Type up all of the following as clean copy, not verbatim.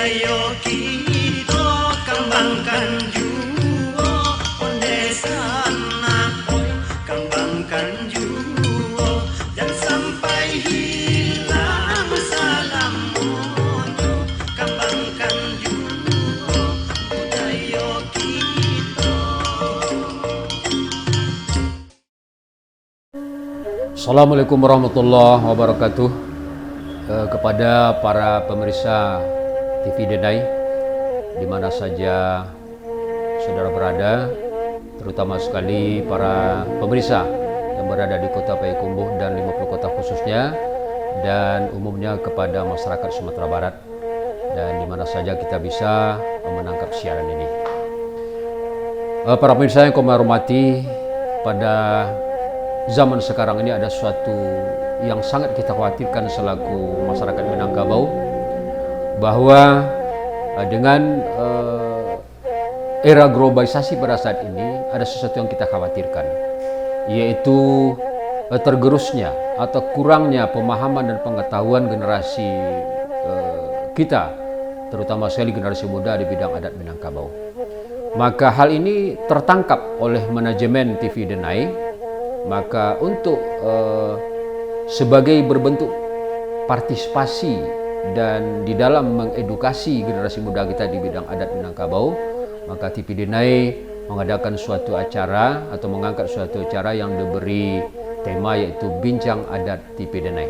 budaya kita kembangkan juga ondesan nakoy kembangkan juga dan sampai hilang salam mojo kembangkan juga budaya kita. Assalamualaikum warahmatullahi wabarakatuh. Kepada para pemirsa TV Denai di mana saja saudara berada, terutama sekali para pemirsa yang berada di Kota Payakumbuh dan 50 kota khususnya, dan umumnya kepada masyarakat Sumatera Barat dan di mana saja kita bisa menangkap siaran ini. Para pemirsa yang kami hormati, pada zaman sekarang ini ada suatu yang sangat kita khawatirkan selaku masyarakat Minangkabau, bahwa dengan era globalisasi pada saat ini ada sesuatu yang kita khawatirkan, yaitu tergerusnya atau kurangnya pemahaman dan pengetahuan generasi kita, terutama sekali generasi muda di bidang adat Minangkabau. Maka hal ini tertangkap oleh manajemen TV Denai. Maka untuk sebagai berbentuk partisipasi dan di dalam mengedukasi generasi muda kita di bidang adat Minangkabau, maka TV Denai mengadakan suatu acara atau mengangkat suatu acara yang diberi tema yaitu Bincang Adat TV Denai.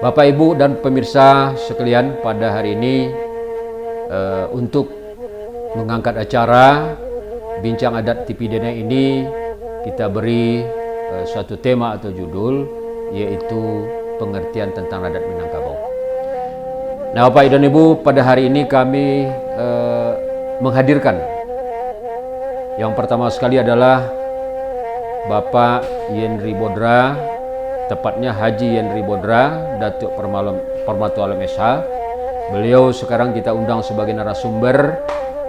Bapak, Ibu, dan pemirsa sekalian, pada hari ini untuk mengangkat acara Bincang Adat TV Denai ini kita beri suatu tema atau judul, yaitu pengertian tentang adat Minangkabau. Nah, Bapak dan Ibu, pada hari ini kami menghadirkan yang pertama sekali adalah Bapak Yenri Bodra, tepatnya Haji Yenri Bodra, Datuk Permatu Alam SH. Beliau sekarang kita undang sebagai narasumber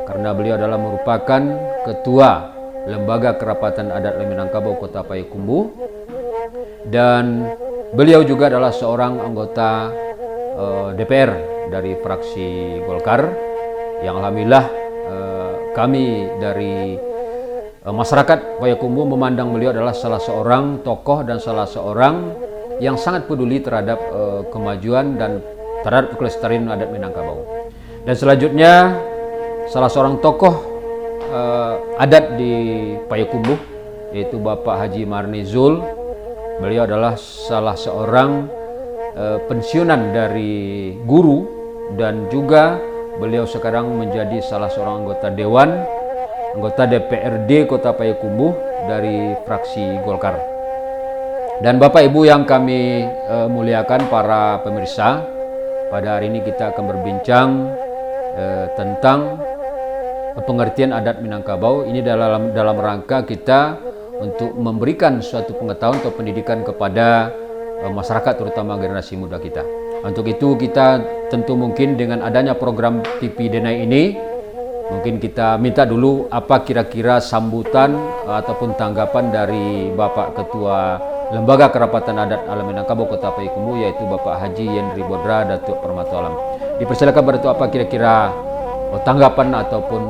karena beliau adalah merupakan Ketua Lembaga Kerapatan Adat Minangkabau Kota Payakumbuh, dan beliau juga adalah seorang anggota DPR dari fraksi Golkar, yang alhamdulillah kami dari masyarakat Payakumbuh memandang beliau adalah salah seorang tokoh dan salah seorang yang sangat peduli terhadap kemajuan dan terhadap kelestarian adat Minangkabau. Dan selanjutnya salah seorang tokoh adat di Payakumbuh, yaitu Bapak Haji Marni Zul. Beliau adalah salah seorang pensiunan dari guru, dan juga beliau sekarang menjadi salah seorang anggota Dewan, anggota DPRD Kota Payakumbuh dari fraksi Golkar. Dan Bapak Ibu yang kami muliakan, para pemirsa, pada hari ini kita akan berbincang tentang pengertian adat Minangkabau. Ini dalam rangka kita untuk memberikan suatu pengetahuan atau pendidikan kepada masyarakat, terutama generasi muda kita. Untuk itu kita tentu mungkin dengan adanya program TV Denai ini, mungkin kita minta dulu apa kira-kira sambutan ataupun tanggapan dari Bapak Ketua Lembaga Kerapatan Adat Alam Minangkabau Kota Payakumbuh, yaitu Bapak Haji Yenri Bodra, Datuk Permatu Alam. Dipersilakan bertu apa kira-kira tanggapan ataupun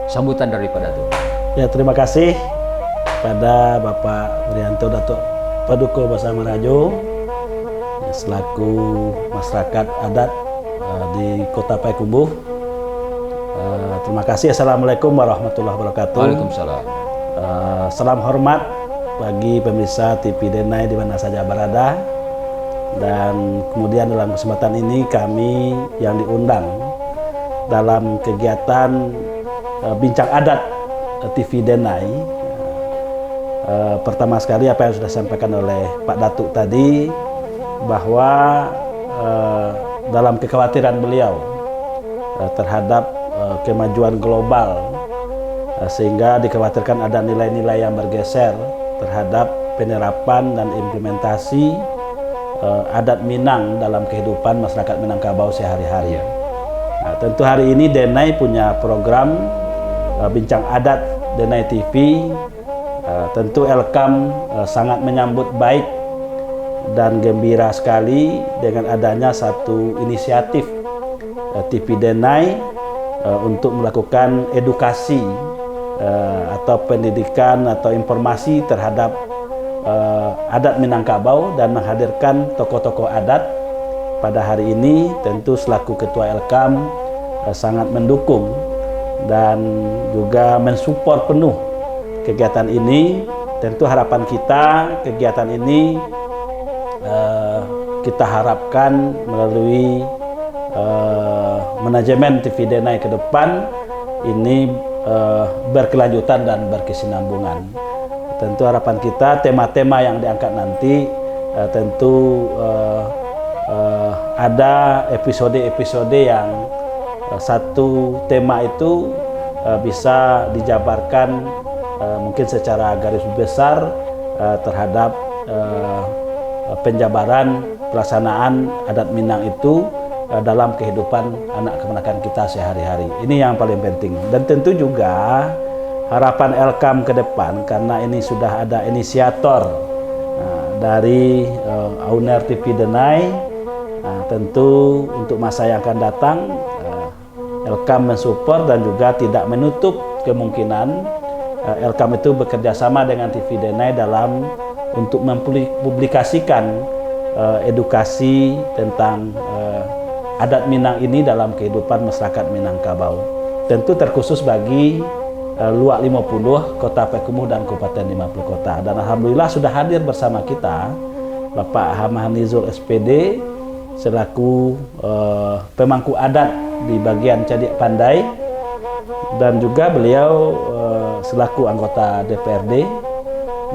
sambutan daripada itu. Ya, terima kasih pada Bapak Wirianto Datuk Paduka Basama Rajo selaku masyarakat adat di Kota Payakumbuh. Terima kasih. Assalamualaikum warahmatullahi wabarakatuh. Waalaikumsalam. Salam hormat bagi pemirsa TV Denai di mana saja berada. Dan kemudian dalam kesempatan ini kami yang diundang dalam kegiatan Bincang Adat TV Denai. Pertama sekali apa yang sudah disampaikan oleh Pak Datuk tadi, bahwa dalam kekhawatiran beliau terhadap kemajuan global, sehingga dikhawatirkan ada nilai-nilai yang bergeser terhadap penerapan dan implementasi adat Minang dalam kehidupan masyarakat Minangkabau sehari-hari. Nah, tentu hari ini Denai punya program Bincang Adat Denai TV. Tentu Elkam sangat menyambut baik dan gembira sekali dengan adanya satu inisiatif TV Denai untuk melakukan edukasi atau pendidikan atau informasi terhadap adat Minangkabau dan menghadirkan tokoh-tokoh adat. Pada hari ini tentu selaku Ketua Elkam sangat mendukung dan juga mensupport penuh kegiatan ini. Tentu harapan kita kegiatan ini kita harapkan melalui manajemen TV Denai ke depan ini berkelanjutan dan berkesinambungan. Tentu harapan kita tema-tema yang diangkat nanti tentu ada episode-episode yang satu tema itu bisa dijabarkan mungkin secara garis besar terhadap penjabaran pelaksanaan adat Minang itu dalam kehidupan anak keponakan kita sehari-hari. Ini yang paling penting. Dan tentu juga harapan Elkam ke depan, karena ini sudah ada inisiator dari owner TV Denai. Tentu untuk masa yang akan datang Elkam mensupport dan juga tidak menutup kemungkinan Elkam itu bekerja sama dengan TV Denai dalam untuk mempublikasikan edukasi tentang adat Minang ini dalam kehidupan masyarakat Minangkabau. Tentu terkhusus bagi Luak 50, Kota Payakumbuh dan Kabupaten 50 Kota. Dan alhamdulillah sudah hadir bersama kita Bapak Hamhanizul SPD selaku pemangku adat di bagian Cadik Pandai, dan juga beliau selaku anggota DPRD.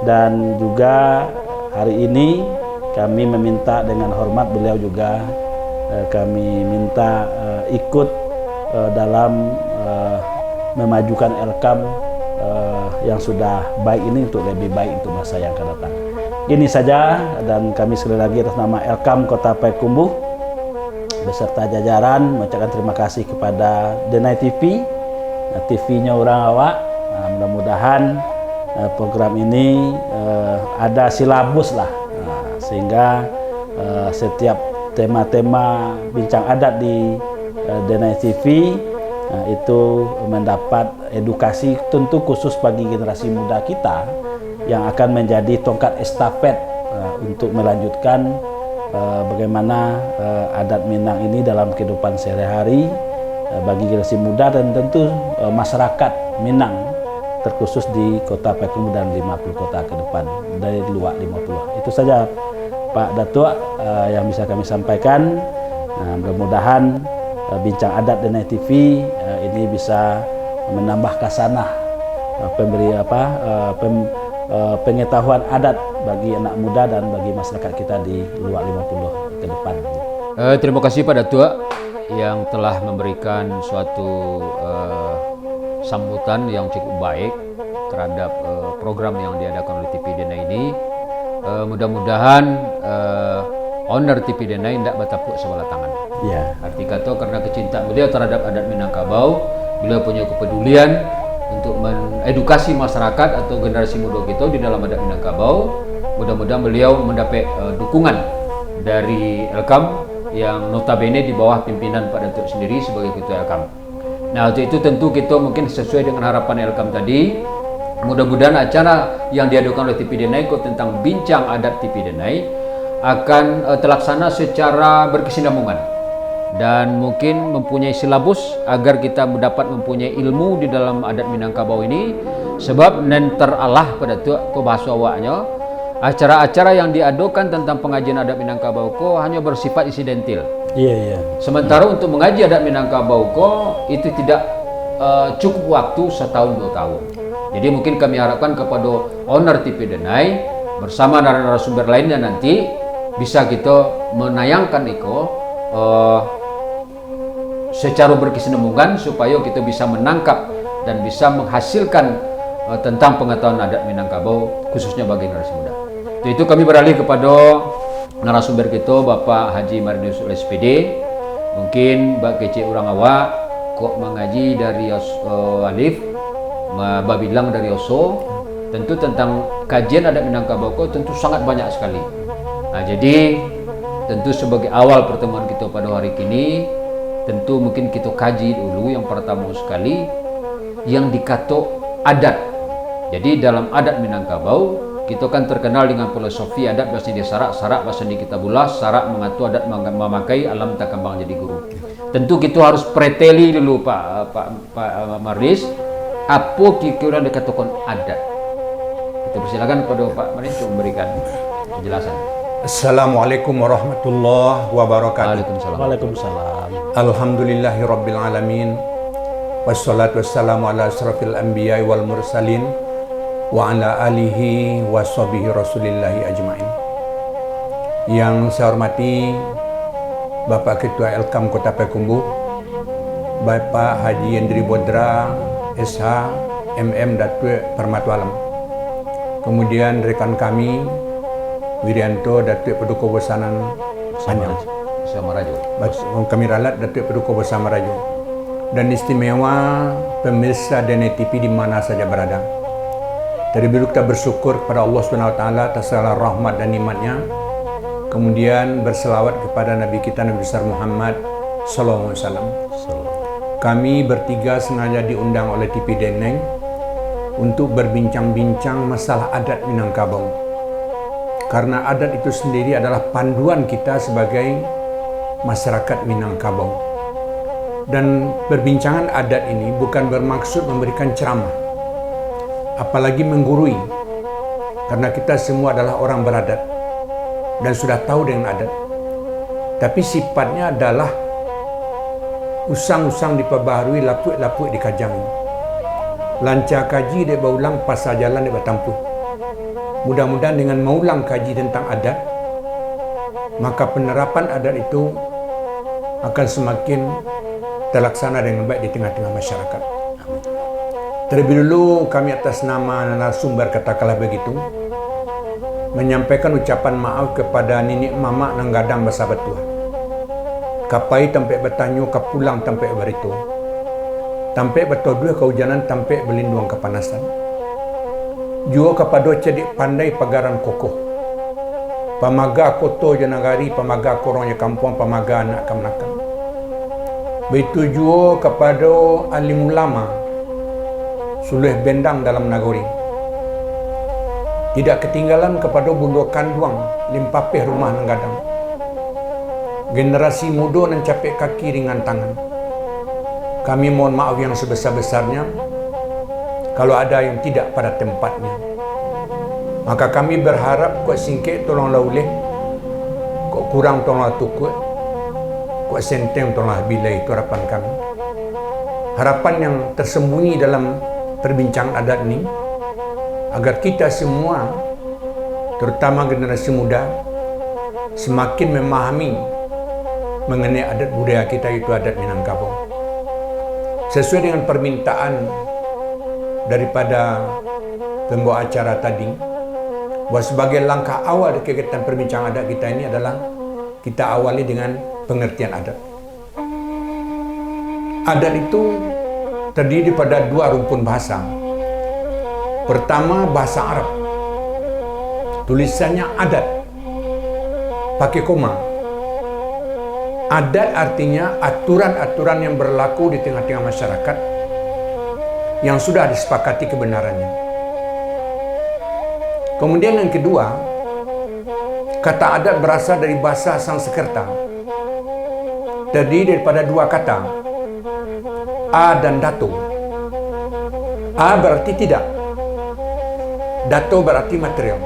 Dan juga hari ini kami meminta dengan hormat beliau juga kami minta ikut dalam memajukan Elkam yang sudah baik ini untuk lebih baik untuk masa yang akan datang. Ini saja, dan kami sekali lagi atas nama Elkam Kota Payakumbuh beserta jajaran mengucapkan terima kasih kepada Denai TV, TV-nya orang awak. Mudah-mudahan program ini ada silabus lah, sehingga setiap tema-tema bincang adat di Denai TV itu mendapat edukasi tentu khusus bagi generasi muda kita yang akan menjadi tongkat estafet untuk melanjutkan bagaimana adat Minang ini dalam kehidupan sehari-hari bagi generasi muda dan tentu masyarakat Minang terkhusus di Kota Payakumbuh dan 50 kota ke depan dari luar 50. Itu saja Pak Datuk yang bisa kami sampaikan. Mudah-mudahan bincang adat Denai TV ini bisa menambah kasanah pengetahuan adat bagi anak muda dan bagi masyarakat kita di luar 50 ke depan. Terima kasih Pak Datuk yang telah memberikan suatu sambutan yang cukup baik terhadap program yang diadakan oleh TV Denai ini. Mudah-mudahan owner TV Denai tidak bertepuk sebelah tangan. Ya. Arti kata karena kecintaan beliau terhadap adat Minangkabau, beliau punya kepedulian untuk mengedukasi masyarakat atau generasi muda kita di dalam adat Minangkabau. Mudah-mudahan beliau mendapat dukungan dari Elkam yang notabene di bawah pimpinan Pak Datuk sendiri sebagai Ketua Elkam. Nah, untuk itu tentu kita mungkin sesuai dengan harapan Elkam tadi, mudah-mudahan acara yang diadakan oleh TV Denai tentang bincang adat TV Denai akan terlaksana secara berkesinambungan dan mungkin mempunyai silabus agar kita dapat mempunyai ilmu di dalam adat Minangkabau ini. Sebab nenter Allah pada tu ko bahasa awaknya, acara-acara yang diadakan tentang pengajian adat Minangkabau ko hanya bersifat insidentil. Iya. Sementara untuk mengaji adat Minangkabau ko itu tidak cukup waktu setahun 2 tahun. Jadi mungkin kami harapkan kepada owner TV Denai bersama narasumber lainnya nanti bisa kita menayangkan secara berkesinambungan supaya kita bisa menangkap dan bisa menghasilkan tentang pengetahuan adat Minangkabau khususnya bagi generasi muda. Itu kami beralih kepada narasumber kita Bapak Haji Marinus SPD. Mungkin Mbak Kece orang awak kok mengaji dari Alif, Babilang dari Oso, tentu tentang kajian adat Minangkabau kok tentu sangat banyak sekali. Nah, jadi tentu sebagai awal pertemuan kita pada hari ini, tentu mungkin kita kaji dulu yang pertama sekali yang dikato adat. Jadi dalam adat Minangkabau kita kan terkenal dengan filosofi adat bahasa di sarak bahasa di kitabullah, sarak mengatur adat memakai alam tak kembang jadi guru. Tentu kita harus preteli dulu Pak Marlis, apa kira-kira dikatakan adat. Kita persilakan kepada Pak Marlis untuk memberikan penjelasan. Assalamualaikum warahmatullahi wabarakatuh. Waalaikumsalam. Waalaikumsalam. Alhamdulillahirabbil alamin. Wassalatu wassalamu ala asrafil anbiya'i wal mursalin wa ala alihi wa sahbihi rasulillahi ajma'in. Yang saya hormati Bapak Ketua Elkam Kota Payakumbuh, Bapak Haji Hendri Bodra SH MM Datuk Permatu Alam. Kemudian rekan kami Wirianto Datuk Paduka Bosanan Panjang Samarajo. kami ralat Datuk Paduka Bersama Rajo, dan istimewa pemirsa DNA TV di mana saja berada. Dari dulu kita bersyukur kepada Allah SWT atas segala rahmat dan nikmatnya. Kemudian berselawat kepada Nabi kita Nabi besar Muhammad SAW. Kami bertiga sengaja diundang oleh TV Deneng untuk berbincang-bincang masalah adat Minangkabau. Karena adat itu sendiri adalah panduan kita sebagai masyarakat Minangkabau. Dan perbincangan adat ini bukan bermaksud memberikan ceramah, apalagi menggurui, karena kita semua adalah orang beradat dan sudah tahu dengan adat. Tapi sifatnya adalah usang-usang diperbaharui, lapuk-lapuk dikajangi. Lancar kaji dia berulang, pasal jalan dia bertampuh. Mudah-mudahan dengan mengulang kaji tentang adat, maka penerapan adat itu akan semakin terlaksana dengan baik di tengah-tengah masyarakat. Terlebih dulu kami atas nama narasumber katakanlah begitu menyampaikan ucapan maaf kepada nenek mamak nanggadang bersahabat tua. Kapai tampai bertanyo kapulang tampai beritu. Tampai bertodua kehujanan tampai berlindung kepanasan. Juo kepada cedik pandai pagaran kokoh. Pamaga koto janagari, pamaga korongnya kampung, pamaga anak kamnakan. Begitu juo kepada alim ulama sulih bendang dalam nagori. Tidak ketinggalan kepada bundo kanduang limpapeh rumah nanggadang. Generasi muda nan capek kaki ringan tangan. Kami mohon maaf yang sebesar-besarnya kalau ada yang tidak pada tempatnya. Maka kami berharap kau singkit tolonglah uleh, kau kurang tolonglah tukut, kau senteng tolonglah bila, itu harapan kami. Harapan yang tersembunyi dalam perbincangan adat ini, agar kita semua, terutama generasi muda, semakin memahami mengenai adat budaya kita, itu adat Minangkabau. Sesuai dengan permintaan daripada pembawa acara tadi, bahwa sebagai langkah awal dari kegiatan perbincangan adat kita ini adalah kita awali dengan pengertian adat. Adat itu terdiri pada dua rumpun bahasa. Pertama, bahasa Arab. Tulisannya adat, pakai koma. Adat artinya aturan-aturan yang berlaku di tengah-tengah masyarakat yang sudah disepakati kebenarannya. Kemudian yang kedua, kata adat berasal dari bahasa Sanskerta. Terdiri daripada dua kata, a dan dato. A berarti tidak, dato berarti material.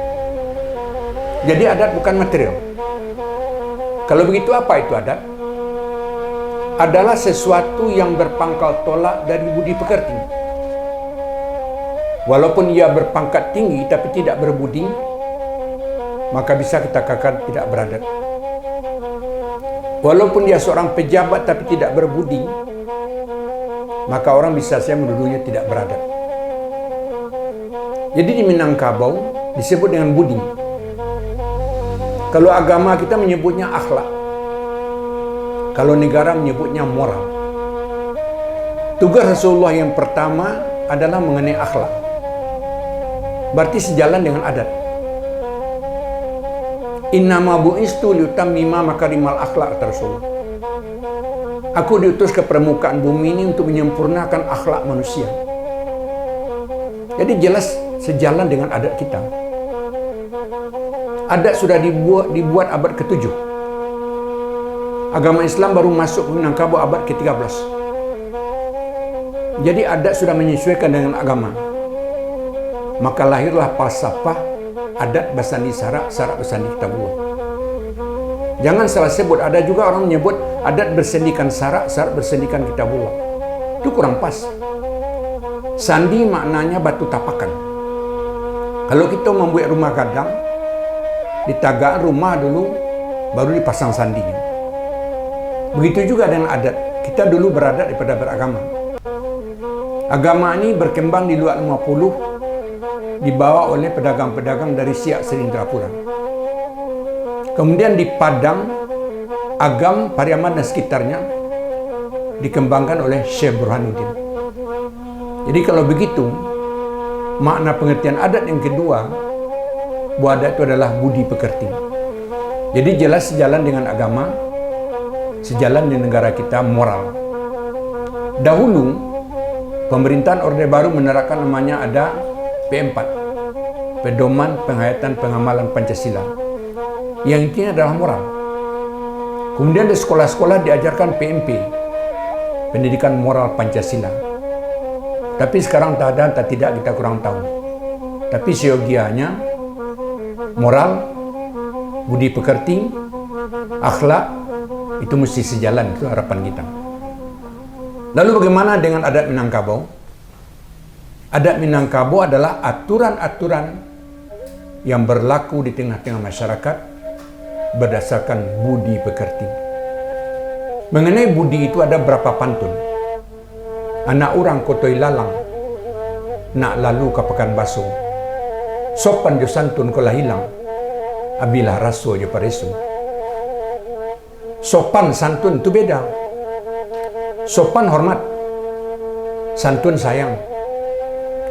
Jadi adat bukan material. Kalau begitu apa itu adat? Adalah sesuatu yang berpangkal tolak dari budi pekerti. Walaupun ia berpangkat tinggi tapi tidak berbudi, maka bisa kita katakan tidak beradat. Walaupun dia seorang pejabat tapi tidak berbudi, maka orang bisa saja menuduhnya tidak beradat. Jadi di Minangkabau disebut dengan budi. Kalau agama kita menyebutnya akhlak, kalau negara menyebutnya moral. Tugas Rasulullah yang pertama adalah mengenai akhlak. Berarti sejalan dengan adat. Innama bu'istu liutammima makarimal akhlak, kata Rasulullah. Aku diutus ke permukaan bumi ini untuk menyempurnakan akhlak manusia. Jadi jelas sejalan dengan adat kita. Adat sudah dibuat abad ke-7. Agama Islam baru masuk ke Minangkabau abad ke-13. Jadi adat sudah menyesuaikan dengan agama. Maka lahirlah falsafah adat bersandi syarak, syarak bersandi kitabullah. Jangan salah sebut, ada juga orang menyebut adat bersendikan syarak, syarak bersendikan kitabullah. Itu kurang pas. Sandi maknanya batu tapakan. Kalau kita membuat rumah gadang, di tagaan rumah dulu baru dipasang sandinya. Begitu juga dengan adat. Kita dulu beradat daripada beragama. Agama ini berkembang di luar 50, dibawa oleh pedagang-pedagang dari Siak Serindrapura. Kemudian di Padang, Agam, Pariaman dan sekitarnya dikembangkan oleh Syekh Burhanuddin. Jadi kalau begitu, makna pengertian adat yang kedua, bahwa adat itu adalah budi pekerti. Jadi jelas sejalan dengan agama, sejalan di negara kita moral. Dahulu, pemerintahan Orde Baru menerapkan namanya ada P4, Pedoman Penghayatan Pengamalan Pancasila, yang intinya adalah moral. Kemudian di sekolah-sekolah diajarkan PMP, Pendidikan Moral Pancasila. Tapi sekarang tak ada, tak tidak, kita kurang tahu. Tapi seyogianya moral, budi pekerti, akhlak itu mesti sejalan, itu harapan kita. Lalu bagaimana dengan adat Minangkabau? Adat Minangkabau adalah aturan-aturan yang berlaku di tengah-tengah masyarakat berdasarkan budi pekerti. Mengenai budi itu ada berapa pantun. Anak orang kotoi lalang, nak lalu ke pekan baso. Sopan jo santun kolah hilang, abilah raso jo paresu. Sopan santun itu beda. Sopan hormat, santun sayang.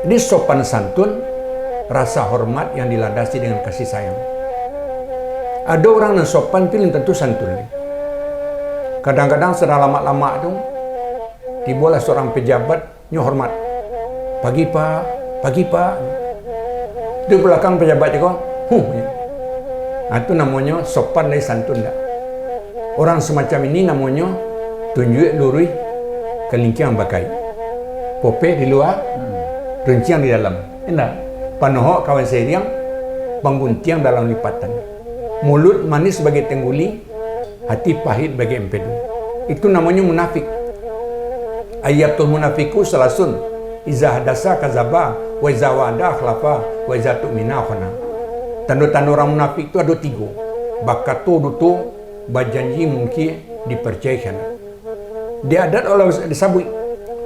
Ini sopan santun, rasa hormat yang dilandasi dengan kasih sayang. Ada orang yang sopan itu tentu santun. Kadang-kadang setelah lama-lama itu, tibalah seorang pejabat nyo hormat. Pagi pak, pagi pak. Di belakang pejabat juga, nah, itu namanya sopan dari santun tak? Orang semacam ini namanya tunjuk lurui kelingking bakai. Pope di luar, runciang di dalam. Enak. Panohok kawan seriang, pangguntiang dalam lipatan. Mulut manis sebagai tengguli, hati pahit bagi empedu. Itu namanya munafik. Ayatul munafiku salasun, iza hadasa kazaba, wa iza wa'ada akhlafa, wa iza tu'mina khana. Tanda-tanda orang munafik itu ada 3. Bakato duto, bajanji mungkin dipercayakan. Dia adat Allah disabui.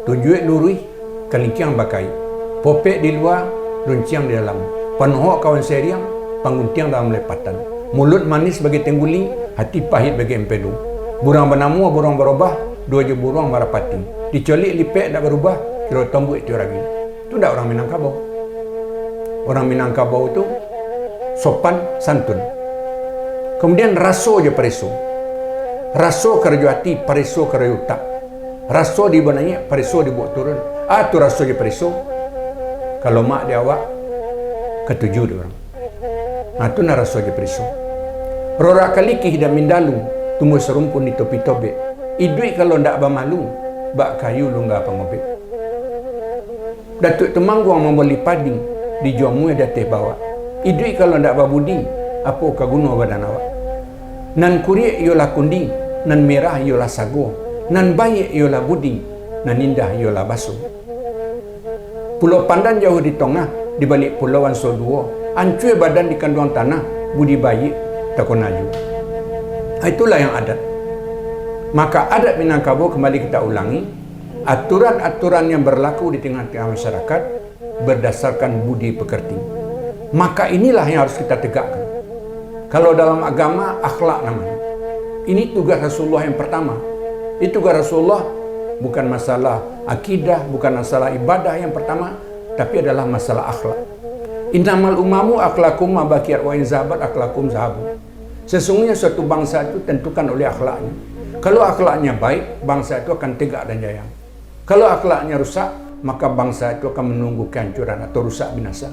Tunjuk lurui, kelingking bakai. Popek di luar, runciang di dalam. Panohok kawan seriang, pangguntiang dalam lepatan. Mulut manis bagi tengguli, hati pahit bagi empedu. Burang bernamu, burang berubah, 2 je burung marapati. Dicolik lipek tak berubah, kira tombuk itu lagi. Itu tak orang Minangkabau. Orang Minangkabau itu sopan santun. Kemudian raso je pareso. Raso kerja hati, pareso kerja utak. Raso di benanya, pareso dibawa turun. Tu raso je pareso. Kalau mak dia awak, ke-7 dia orang. Itu na raso je pareso. Rora kaliki hidah mindalu, tumbuh serumpun di topi-tobe. Idui kalau ndak bermalu, bak kayu lu nggak pengobek. Datuk Temanggung membeli padi, di jomu ada teh bawa. Idui kalau ndak berbudi, apa kaguno badan awak. Nan kurie yola kundi, nan merah yola sago, nan baik yola budi, nan indah yola baso. Pulau Pandan jauh di tengah, di balik pulauan Soduo, ancui badan di kandungan tanah, budi baik takonaju. Itulah yang adat. Maka adat Minangkabau kembali kita ulangi, aturan-aturan yang berlaku di tengah-tengah masyarakat berdasarkan budi pekerti. Maka inilah yang harus kita tegakkan. Kalau dalam agama, akhlak namanya. Ini tugas Rasulullah yang pertama. Itu tugas Rasulullah bukan masalah akidah, bukan masalah ibadah yang pertama, tapi adalah masalah akhlak. Innamal umamu akhlakum mabakiyat wa in zahabat akhlakum zahabu. Sesungguhnya suatu bangsa itu tentukan oleh akhlaknya. Kalau akhlaknya baik, bangsa itu akan tegak dan jaya. Kalau akhlaknya rusak, maka bangsa itu akan menunggu kehancuran atau rusak binasa.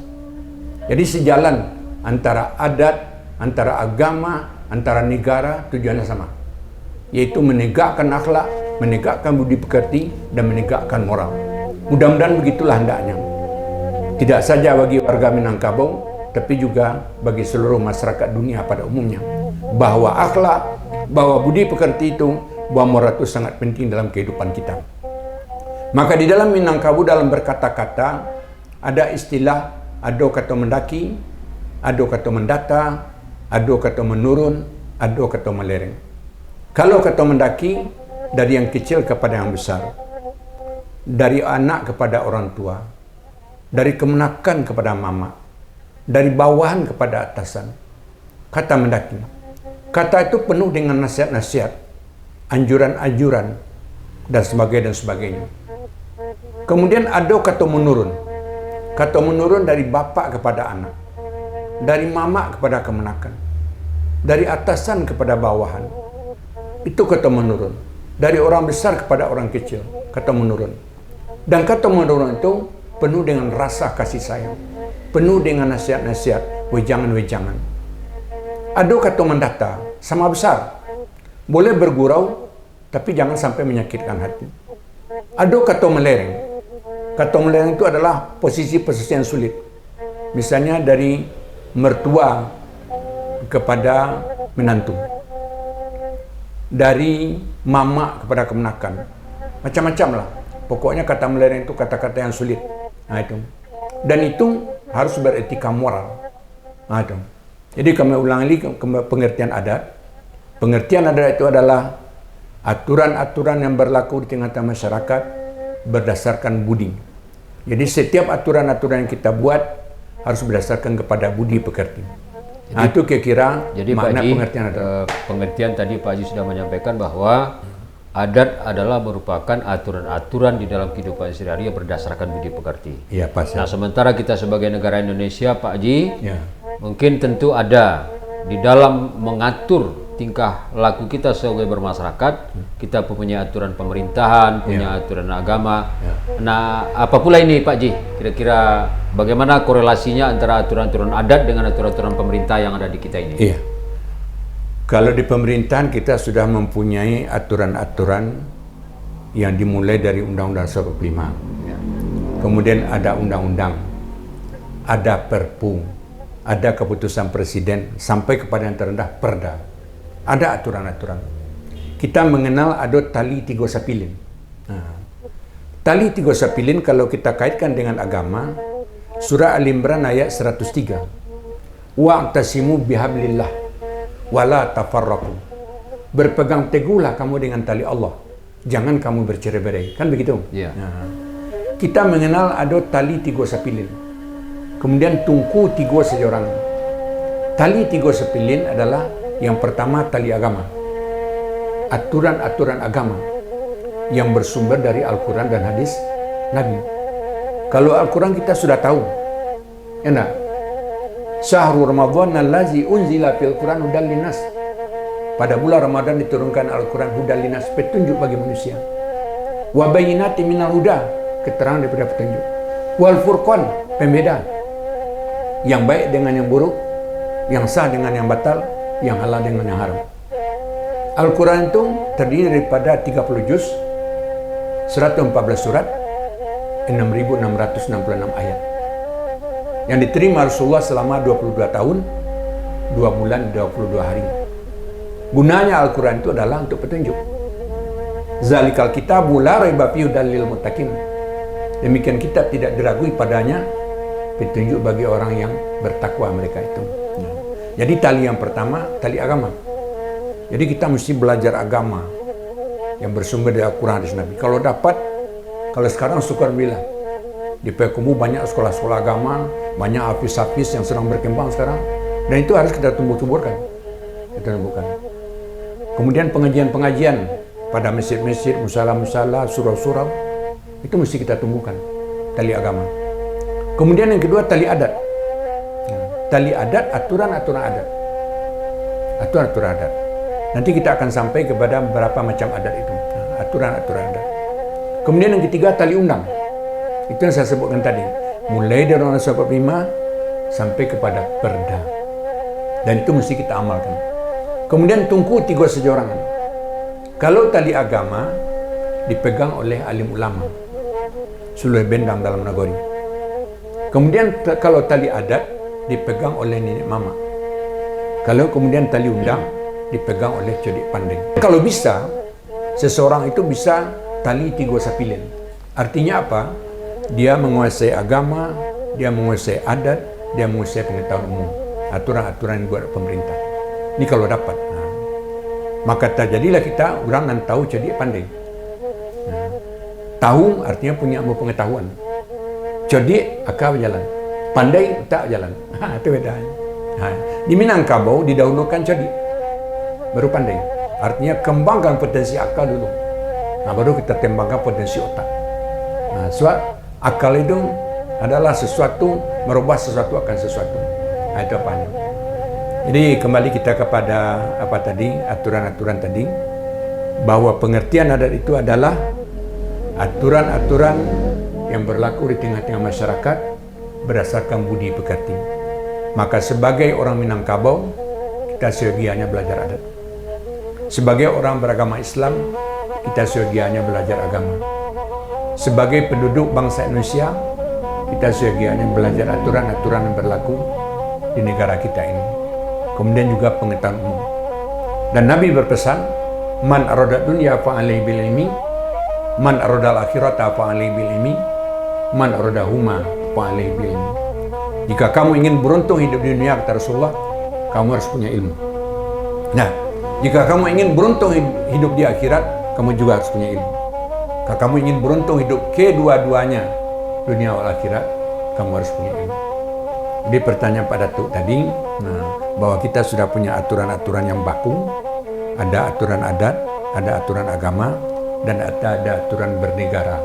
Jadi sejalan antara adat, antara agama, antara negara, tujuannya sama, yaitu menegakkan akhlak, menegakkan budi pekerti, dan menegakkan moral. Mudah-mudahan begitulah hendaknya. Tidak saja bagi warga Minangkabau, tapi juga bagi seluruh masyarakat dunia pada umumnya. Bahwa akhlak, bahwa budi pekerti itu, bahwa moral itu sangat penting dalam kehidupan kita. Maka di dalam Minangkabau, dalam berkata-kata, ada istilah ado kata mendaki, ado kata mendata, ado kata menurun, ado kata melereng. Kalau kata mendaki, dari yang kecil kepada yang besar, dari anak kepada orang tua, dari kemenakan kepada mama, dari bawahan kepada atasan. Kata mendaki. Kata itu penuh dengan nasihat-nasihat, anjuran-anjuran, dan sebagainya. Kemudian ada kata menurun. Kata menurun dari bapak kepada anak, dari mama kepada kemenakan, dari atasan kepada bawahan. Itu kata menurun. Dari orang besar kepada orang kecil, kata menurun. Dan kata menurun itu penuh dengan rasa kasih sayang, penuh dengan nasihat-nasihat, wejangan-wejangan. Ada kata mendata, sama besar. Boleh bergurau, tapi jangan sampai menyakitkan hati. Ada kata melereng. Kata melereng itu adalah posisi-posisi yang sulit. Misalnya dari mertua kepada menantu, dari mama kepada kemenakan, macam-macam lah. Pokoknya kata melereng itu kata-kata yang sulit. Nah, itu. Dan itu harus beretika moral. Nah, itu. Jadi kami ulang lagi pengertian adat. Pengertian adat itu adalah aturan-aturan yang berlaku di tengah-tengah masyarakat berdasarkan budi. Jadi setiap aturan-aturan yang kita buat harus berdasarkan kepada budi pekerti. Nah, itu kira-kira makna pengertian adat. Pengertian tadi Pak Haji sudah menyampaikan bahwa adat adalah merupakan aturan-aturan di dalam kehidupan sehari-hari yang berdasarkan budi pekerti. Iya, pasti. Nah, sementara kita sebagai negara Indonesia, Pak Haji, Ya. mungkin tentu ada di dalam mengatur tingkah laku kita sebagai bermasyarakat, kita punya aturan pemerintahan, punya aturan agama. Nah, apa pula ini Pak Ji? Kira-kira bagaimana korelasinya antara aturan-aturan adat dengan aturan-aturan pemerintah yang ada di kita ini? Iya. Kalau di pemerintahan kita sudah mempunyai aturan-aturan yang dimulai dari Undang-Undang 45. Kemudian ada undang-undang, ada perpu, ada keputusan presiden, sampai kepada yang terendah perda. Ada aturan-aturan. Kita mengenal ada tali tiga sapilin. Nah, tali tiga sapilin kalau kita kaitkan dengan agama, surah Al-Imran ayat 103. Wa'tasimu bihablillah wala tafarraqu. Berpegang teguhlah kamu dengan tali Allah. Jangan kamu bercerai-berai. Kan begitu? Iya. Nah, kita mengenal ada tali tiga sapilin. Kemudian tungku tiga seorang. Tali tiga sapilin adalah yang pertama tali agama. Aturan-aturan agama yang bersumber dari Al-Quran dan hadis Nabi. Kalau Al-Quran kita sudah tahu. Ya enggak? Syahrul Ramadan allazi unzila fil Quran hudal linnas. Pada bulan Ramadan diturunkan Al-Quran hudal linnas, petunjuk bagi manusia. Wa bayyinatin minal huda, keterangan daripada petunjuk. Wal furqan, pembeda. Yang baik dengan yang buruk, yang sah dengan yang batal, yang halal dengan yang haram. Al-Quran itu terdiri daripada 30 juz, 114 surat, 6.666 ayat. Yang diterima Rasulullah selama 22 tahun, 2 bulan, 22 hari. Gunanya Al-Quran itu adalah untuk petunjuk. Zalikal kitabu la raiba fihi hudal lil muttaqin. Demikian kitab tidak diragui padanya, petunjuk bagi orang yang bertakwa mereka itu. Jadi tali yang pertama, tali agama. Jadi kita mesti belajar agama yang bersumber dari Al-Quran hadis Nabi. Kalau dapat, kalau sekarang syukur bilang di Payakumbuh banyak sekolah-sekolah agama, banyak hafiz-hafiz yang sedang berkembang sekarang, dan itu harus kita tumbuh-tumbuhkan. Kita tumbuhkan. Kemudian pengajian-pengajian pada masjid-masjid, musala-musala, surau-surau, itu mesti kita tumbuhkan tali agama. Kemudian yang kedua tali adat. Tali adat, aturan-aturan adat. Aturan-aturan adat. Nanti kita akan sampai kepada beberapa macam adat itu, aturan-aturan adat. Kemudian yang ketiga, tali undang. Itu yang saya sebutkan tadi. Mulai dari Undang-Undang 45 sampai kepada perda. Dan itu mesti kita amalkan. Kemudian tungku 3 sejorangan. Kalau tali agama dipegang oleh alim ulama, sulai bendang dalam nagari. Kemudian kalau tali adat dipegang oleh nenek mama. Kalau kemudian tali undang dipegang oleh codik pandai. Kalau bisa, seseorang itu bisa tali 3 sapilin. Artinya apa? Dia menguasai agama, dia menguasai adat, dia menguasai pengetahuan umum. Aturan-aturan yang buat pemerintah. Ini kalau dapat. Maka terjadilah kita orang yang tahu codik pandai. Tahu artinya punya ilmu pengetahuan. Codik akal jalan. Pandai tak jalan. Itu bedanya. Di Minangkabau didahulukan codik. Baru pandai. Artinya kembangkan potensi akal dulu. Baru kita tembakkan potensi otak. Sebab akal itu adalah sesuatu, merubah sesuatu akan sesuatu. Itu apanya. Jadi kembali kita kepada apa tadi, aturan-aturan tadi, bahwa pengertian adat itu adalah aturan-aturan yang berlaku di tengah-tengah masyarakat berdasarkan budi pekerti. Maka sebagai orang Minangkabau, kita seyogianya belajar adat. Sebagai orang beragama Islam, kita seyogianya belajar agama. Sebagai penduduk bangsa Indonesia, kita seyogianya belajar aturan-aturan yang berlaku di negara kita ini. Kemudian juga pengetahuan umum. Dan Nabi berpesan, man arada dunya fa'alaihi bil ilmi, man arada al-akhirata fa'alaihi bil ilmi, man arada huma fa'alaihi bil ilmi. Jika kamu ingin beruntung hidup di dunia, kata Rasulullah, kamu harus punya ilmu. Nah, jika kamu ingin beruntung hidup di akhirat, kamu juga harus punya ilmu. Kalau kamu ingin beruntung hidup kedua-duanya, dunia dan akhirat, kamu harus punya ilmu. Jadi pertanyaan pada Datuk tadi, bahwa kita sudah punya aturan-aturan yang baku, ada aturan adat, ada aturan agama, dan ada aturan bernegara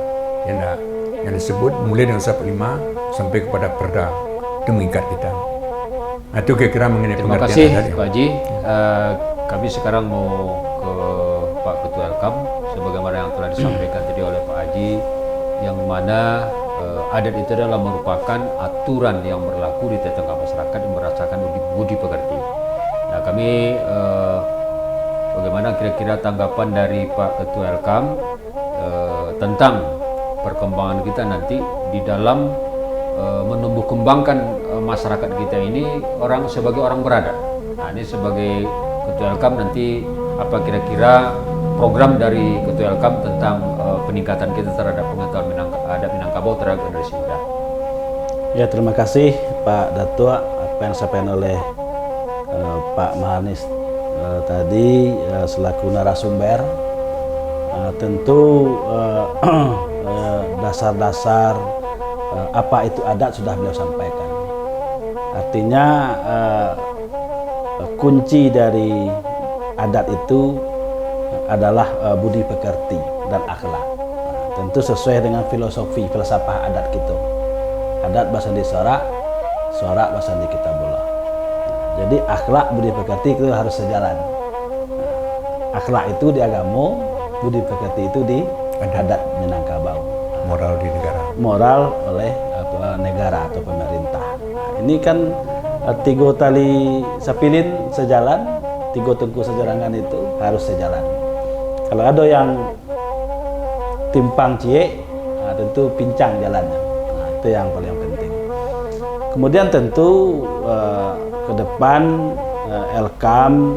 yang disebut mulai dari 45 sampai kepada perda. Itu mengikat kita. Itu kira-kira mengenai Terima pengertian kasih adat. Pak Haji. Kami sekarang mau ke Pak Ketua Elkam sebagaimana yang telah disampaikan tadi oleh Pak Haji, yang mana adat itu adalah merupakan aturan yang berlaku di tengah masyarakat yang merasakan budi pekerti. Nah, kami bagaimana kira-kira tanggapan dari Pak Ketua Elkam tentang perkembangan kita nanti di dalam menumbuh kembangkan masyarakat kita ini sebagai orang beradat. Nah, ini sebagai Ketua Elkam nanti apa kira-kira program dari Ketua Elkam tentang peningkatan kita terhadap pengetahuan adat Minangkabau terhadap generasi muda. Ya, terima kasih Pak Datua apa yang disampaikan oleh Pak Mahanis tadi selaku narasumber. Tentu dasar-dasar apa itu adat sudah beliau sampaikan. Artinya kunci dari adat itu adalah budi pekerti dan akhlak. Tentu sesuai dengan filosofi falsafah adat kita. Adat bahasa di sorak, sorak bahasa di kitabullah. Jadi akhlak budi pekerti itu harus sejalan. Akhlak itu di agama, budi pekerti itu di adat Minangkabau. Moral di negara. Moral oleh negara atau pemerintah. Ini kan 3 tali sapilin sejalan, 3 tengku sejarangan itu harus sejalan. Kalau ada yang timpang cie, tentu pincang jalannya. Itu yang paling penting. Kemudian tentu ke depan Elkam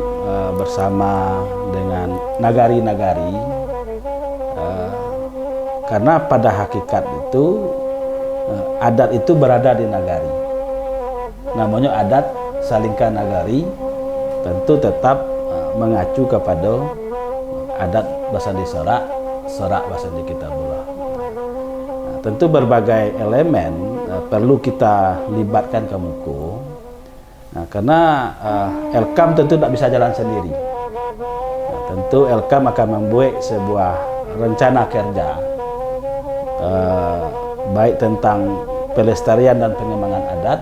bersama dengan nagari-nagari, karena pada hakikat itu adat itu berada di nagari. Namanya adat salingkan nagari, tentu tetap mengacu kepada adat bahasa di sorak, sorak bahasa di kitabullah. Tentu berbagai elemen perlu kita libatkan ke muka. Karena Elkam tentu tidak bisa jalan sendiri. Tentu Elkam akan membuat sebuah rencana kerja baik tentang pelestarian dan pengembangan adat,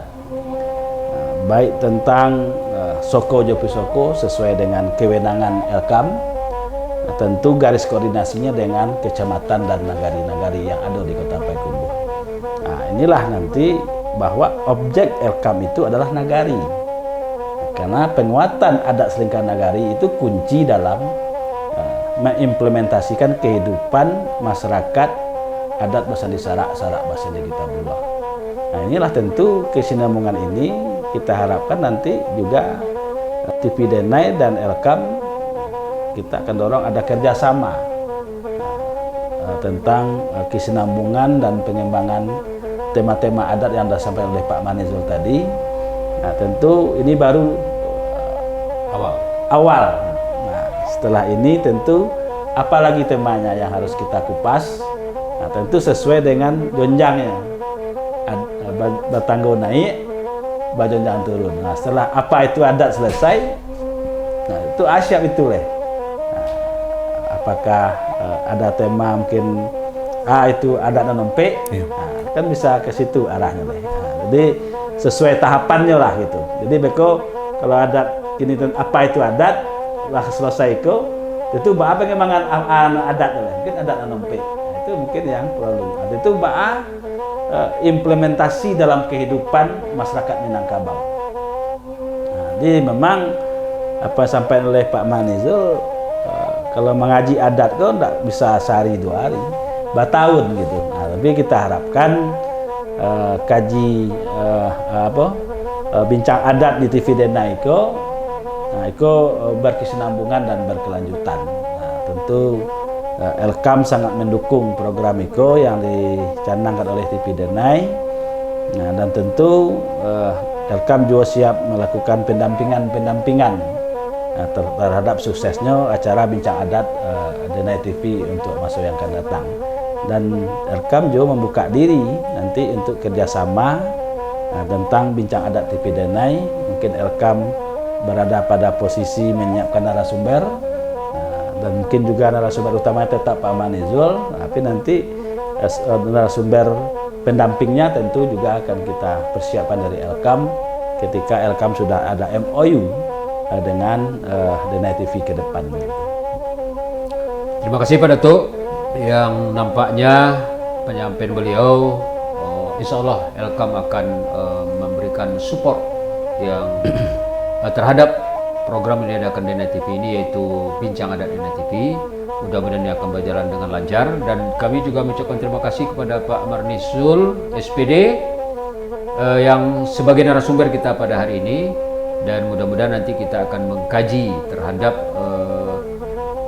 baik tentang Soko Jopi Soko sesuai dengan kewenangan Elkam, tentu garis koordinasinya dengan kecamatan dan nagari-nagari yang ada di Kota Payakumbuh. Nah, inilah nanti bahwa objek Elkam itu adalah nagari, karena penguatan adat selingkar nagari itu kunci dalam mengimplementasikan kehidupan masyarakat adat Basandi Sarak Basandi Kitabullah. Nah, inilah tentu kesinambungan ini kita harapkan nanti juga TV Denai dan Elkam kita akan dorong ada kerjasama tentang kesinambungan dan pengembangan tema-tema adat yang sudah disampaikan oleh Pak Manizul tadi. Nah, tentu ini baru awal. Nah, setelah ini tentu apalagi temanya yang harus kita kupas. Nah, tentu sesuai dengan jonjangnya. Batanggo naik, bajonjang turun. Nah, setelah apa itu adat selesai, nah itu asyap itu leh. Nah, apakah ada tema mungkin itu adat nanompe, nah, kan bisa ke situ arahnya leh. Nah, jadi sesuai tahapannya lah gitu. Jadi beko kalau adat ini apa itu adat lah selesai itu apa pengembangan adat leh. Mungkin adat nanompe. Nah, itu mungkin yang perlu. Nah, itu implementasi dalam kehidupan masyarakat Minangkabau. Nah, jadi memang apa sampai oleh Pak Manizul, kalau mengaji adat kok tidak bisa sehari 2 hari, bertahun gitu. Nah, tapi kita harapkan kaji bincang adat di TV Denai itu berkesinambungan dan berkelanjutan. Nah, tentu Elkam sangat mendukung program itu yang dicanangkan oleh TV Denai. Nah, dan tentu Elkam juga siap melakukan pendampingan terhadap suksesnya acara bincang adat Denai TV untuk masa yang akan datang. Dan Elkam juga membuka diri nanti untuk kerjasama tentang bincang adat TV Denai. Mungkin Elkam berada pada posisi menyiapkan narasumber, dan mungkin juga narasumber utamanya tetap Pak Manizul, tapi nanti narasumber pendampingnya tentu juga akan kita persiapkan dari Elkam ketika Elkam sudah ada MOU dengan Denai TV ke depan. Terima kasih Pak Datuk, yang nampaknya penyampaian beliau insya Allah Elkam akan memberikan support yang terhadap program yang diadakan Denai TV ini, yaitu Bincang Adat Denai TV. Mudah-mudahan ini akan berjalan dengan lancar, dan kami juga mengucapkan terima kasih kepada Pak Marnizul SPD yang sebagai narasumber kita pada hari ini, dan mudah-mudahan nanti kita akan mengkaji terhadap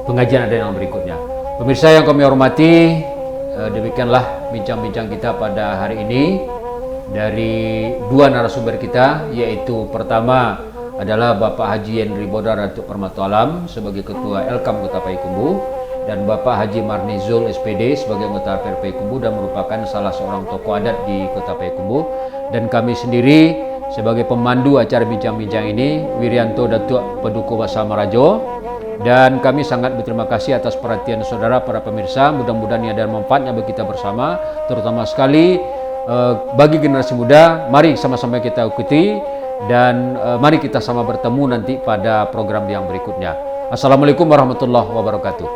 pengajian adat yang berikutnya. Pemirsa yang kami hormati, demikianlah bincang-bincang kita pada hari ini dari 2 narasumber kita, yaitu pertama adalah Bapak Haji Henry Bodar Datuk Permata Alam sebagai Ketua Elkam Kota Payakumbuh, dan Bapak Haji Marnizul SPD sebagai anggota RP Payakumbuh dan merupakan salah seorang tokoh adat di Kota Payakumbuh, dan kami sendiri sebagai pemandu acara bincang-bincang ini, Wirianto Datuk Paduka Wasa Marajo. Dan kami sangat berterima kasih atas perhatian saudara para pemirsa. Mudah-mudahan ini ada manfaatnya bagi kita bersama, terutama sekali bagi generasi muda. Mari sama-sama kita ikuti, dan mari kita sama bertemu nanti pada program yang berikutnya. Assalamualaikum warahmatullahi wabarakatuh.